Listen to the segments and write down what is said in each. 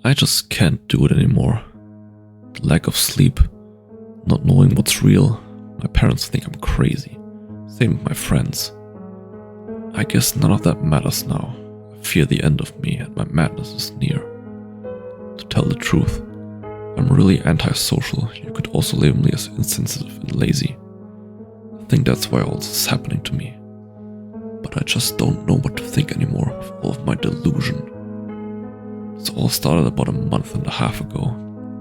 I just can't do it anymore. The lack of sleep, not knowing what's real. My parents think I'm crazy. Same with my friends. I guess none of that matters now. I fear the end of me and my madness is near. To tell the truth, I'm really antisocial. You could also label me as insensitive and lazy. I think that's why all this is happening to me. But I just don't know what to think anymore with all of my delusion. This all started about a month and a half ago,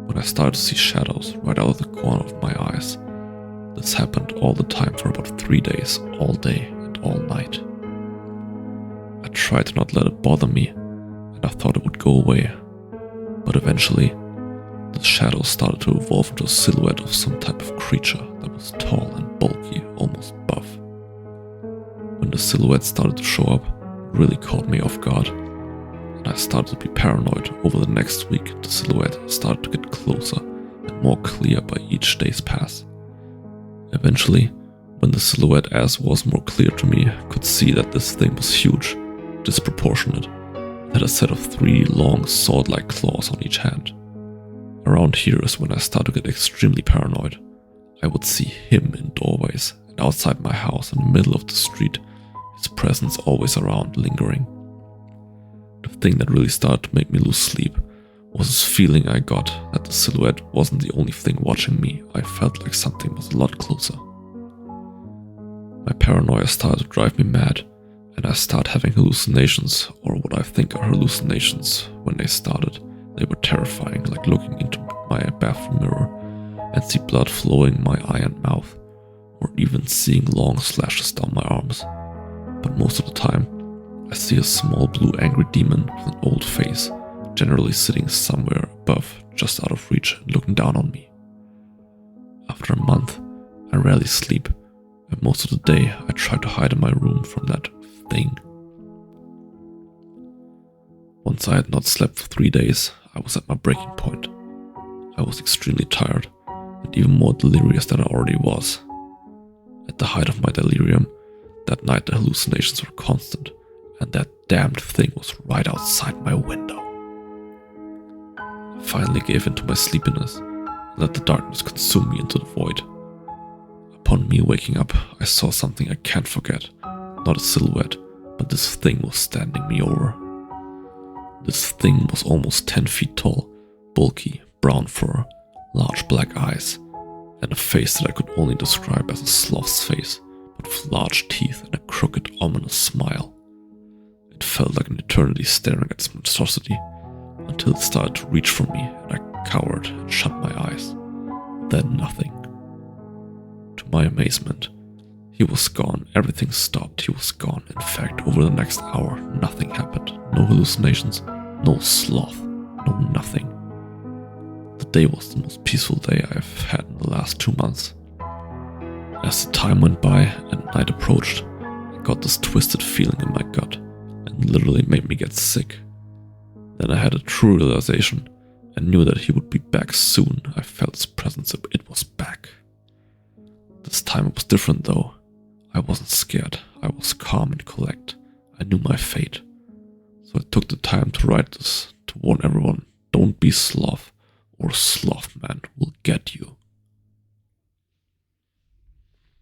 when I started to see shadows right out of the corner of my eyes. This happened all the time for about 3 days, all day and all night. I tried to not let it bother me, and I thought it would go away. But eventually, the shadows started to evolve into a silhouette of some type of creature that was tall and bulky, almost buff. When the silhouette started to show up, it really caught me off guard, and I started to be paranoid. Over the next week, the silhouette started to get closer and more clear by each day's pass. Eventually, when the silhouette as was more clear to me, I could see that this thing was huge, disproportionate. It had a set of 3 long sword-like claws on each hand. Around here is when I started to get extremely paranoid. I would see him in doorways and outside my house in the middle of the street, his presence always around, lingering. The thing that really started to make me lose sleep was this feeling I got that the silhouette wasn't the only thing watching me. I felt like something was a lot closer. My paranoia started to drive me mad, and I started having hallucinations, or what I think are hallucinations. When they started, they were terrifying, like looking into my bathroom mirror and see blood flowing my eye and mouth, or even seeing long slashes down my arms. But most of the time, I see a small blue angry demon with an old face, generally sitting somewhere above, just out of reach, and looking down on me. After a month, I rarely sleep, and most of the day I try to hide in my room from that thing. Once I had not slept for 3 days, I was at my breaking point. I was extremely tired, and even more delirious than I already was. At the height of my delirium, that night the hallucinations were constant, and that damned thing was right outside my window. I finally gave in to my sleepiness, and let the darkness consume me into the void. Upon me waking up, I saw something I can't forget. Not a silhouette, but this thing was standing me over. This thing was almost 10 feet tall, bulky, brown fur, large black eyes, and a face that I could only describe as a sloth's face, but with large teeth and a crooked, ominous smile. It felt like an eternity staring at its monstrosity, until it started to reach for me, and I cowered and shut my eyes. Then nothing. To my amazement, he was gone. Everything stopped. He was gone. In fact, over the next hour, nothing happened. No hallucinations, no sloth, no nothing. The day was the most peaceful day I've had in the last 2 months. As the time went by and night approached, I got this twisted feeling in my gut, and literally made me get sick. Then I had a true realization and knew that he would be back soon. I felt his presence. It was back. This time it was different though. I wasn't scared. I was calm and collect. I knew my fate. So I took the time to write this, to warn everyone, don't be sloth, or SlothMan will get you.